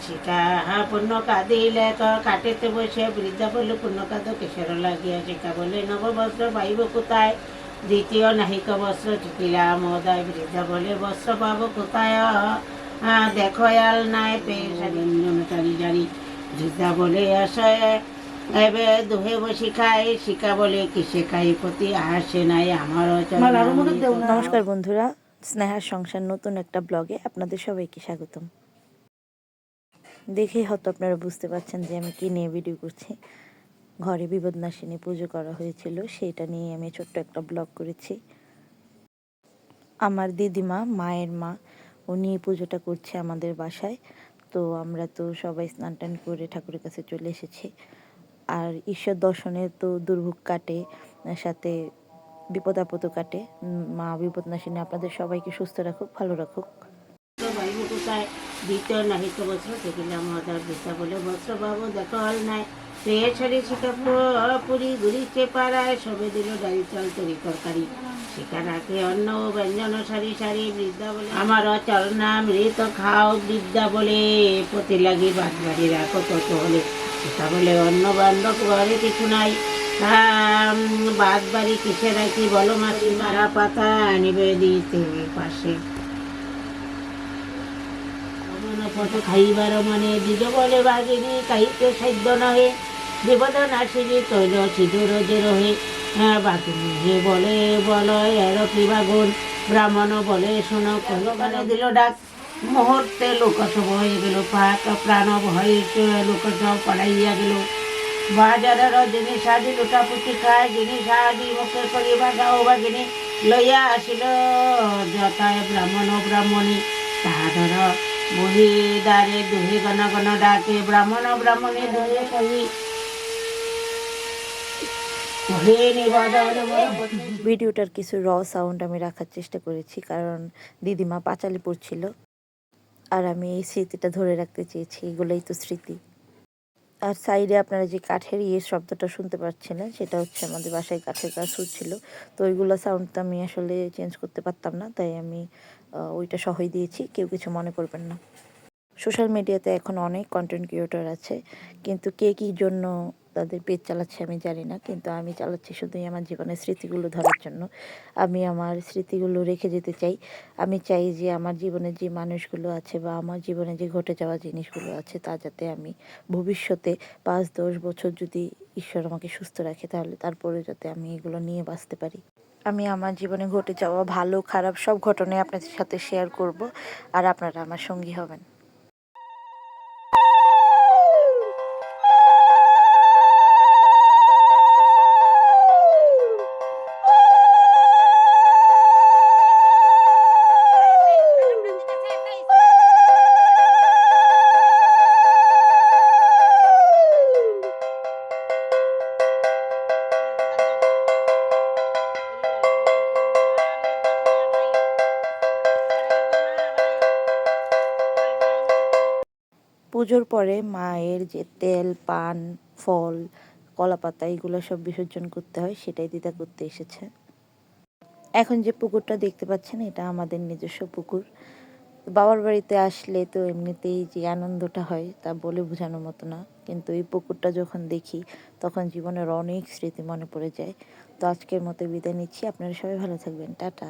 শিখা পূর্ণ কাঁদিলে কাটেতে বসে বৃদ্ধা বলে পূর্ণ কাঁদ কেশর লাগিয়া শিখা বলে নববস্ত্র পাইব কোথায় দ্বিতীয় নাহিক বস্ত্র টিকিলা মহোদয় বৃদ্ধা বলে বস্ত্র পাবো কোথায় দেখো আল নাই পেয়ে সারি জারি বৃদ্ধা বলে আশায় এবে দুহে বসি খাই শিখা বলে কিসে খাই প্রতি আসে নাই আমারও নমস্কার বন্ধুরা, স্নেহার সংসার নতুন একটা ব্লগে আপনাদের সবাইকে স্বাগতম। দেখেই হয়তো আপনারা বুঝতে পারছেন যে আমি কি নিয়ে ভিডিও করছি। ঘরে বিপদনাশিনী পুজো করা হয়েছিল, সেটা নিয়ে আমি ছোট্ট একটা ব্লগ করেছি। আমার দিদিমা, মায়ের মা, উনি পুজোটা করছে আমাদের বাসায়। তো আমরা তো সবাই স্নান টান করে ঠাকুরের কাছে চলে এসেছি। আর ঈশ্বর দর্শনে তো দুর্ভোগ কাটে, সাথে বিপদ আপদও কাটে। মা বিপদনাশিনী আপনাদের সবাইকে সুস্থ রাখুক, ভালো রাখুক। দ্বিতীয় নাহিক বস্ত্র ঠেকিলাম মহাদার বৃদ্ধা বলে বস্ত্র বাবু দেখো হল নাই পেয়ে ছাড়ি শিখা পুরি ঘুরিছে পাড়ায় সবে দিল ডালি চাল তরি তরকারি শিখা রাখে অন্ন ও ব্যঞ্জন সারি সারি বৃদ্ধা বলে আমার চল না মৃত খাও বৃদ্ধা বলে পতি লাগি বাদ বাড়ি রাখো কত হলে শিখা বলে অন্ন বান্ধব ঘরে কিছু নাই বাদ বাড়ি কিসে রাখি বলো মাছি মারা পাতা আনিবে দিতে পাশে ফটো খাইবার মানে দিজ বলে বাগিনী কাহিতে সাধ্য নহে বিপদ নাসিনী তৈল সিঁদুর যে রহে বাগিনী হে বলে বলয় এর কি বাগুন ব্রাহ্মণ বলে শোনো কলকানে দিল ডাক মুহূর্তে লোকসব হয়ে গেল পাক প্রাণ ভয়ে লোকসব পড়াইয়া গেল বাজারের জিনিস আদি লুটাপুটি খায় জিনিস আদি মুখে করি বাগাও বাগিনী লইয়া আসিল যথায় ব্রাহ্মণ ব্রাহ্মণী তাহা ধর মহিদারে দুহে গণ গণ ডাকে ব্রাহ্মণ ব্রাহ্মণে দুহে কহি ভিডিওটার কিছু সাউন্ড আমি রাখার চেষ্টা করেছি, কারণ দিদিমা পাঁচালি পড়ছিল আর আমি এই স্মৃতিটা ধরে রাখতে চেয়েছি। এগুলোই তো স্মৃতি। আর সাইডে আপনারা যে কাঠের শব্দটা শুনতে পাচ্ছিলেন, সেটা হচ্ছে আমাদের বাসায় কাঠের কাজ হচ্ছিল। তো ওইগুলো সাউন্ড তো আমি আসলে চেঞ্জ করতে পারতাম না, তাই আমি ওইটা সহই দিয়েছি। কেউ কিছু মনে করবেন না। সোশ্যাল মিডিয়াতে এখন অনেক কন্টেন্ট ক্রিয়েটর আছে, কিন্তু কে কী জন্য তাদের পেজ চালাচ্ছে আমি জানি না, কিন্তু আমি চালাচ্ছি শুধুই আমার জীবনের স্মৃতিগুলো ধরার জন্য। আমি আমার স্মৃতিগুলো রেখে যেতে চাই। আমি চাই যে আমার জীবনে যে মানুষগুলো আছে বা আমার জীবনে যে ঘটে যাওয়া জিনিসগুলো আছে, তা যাতে আমি ভবিষ্যতে 5-10 বছর যদি ঈশ্বর আমাকে সুস্থ রাখে, তাহলে তারপরে যাতে আমি এগুলো নিয়ে বাঁচতে পারি। আমি আমার জীবনে ঘটে যাওয়া ভালো খারাপ সব ঘটনাই আপনাদের সাথে শেয়ার করব, আর আপনারা আমার সঙ্গী হবেন। পুজোর পরে মায়ের যে তেল, পান, ফল, কলাপাতা এগুলো সব বিসর্জন করতে হয়, সেটাই দিদা করতে এসেছে। এখন যে পুকুরটা দেখতে পাচ্ছেন, এটা আমাদের নিজস্ব পুকুর। বাবার বাড়িতে আসলে তো এমনিতেই যে আনন্দটা হয় তা বলে বোঝানোর মতো না, কিন্তু এই পুকুরটা যখন দেখি তখন জীবনের অনেক স্মৃতি মনে পড়ে যায়। তো আজকের মতো বিদায় নিচ্ছি। আপনারা সবাই ভালো থাকবেন। টাটা।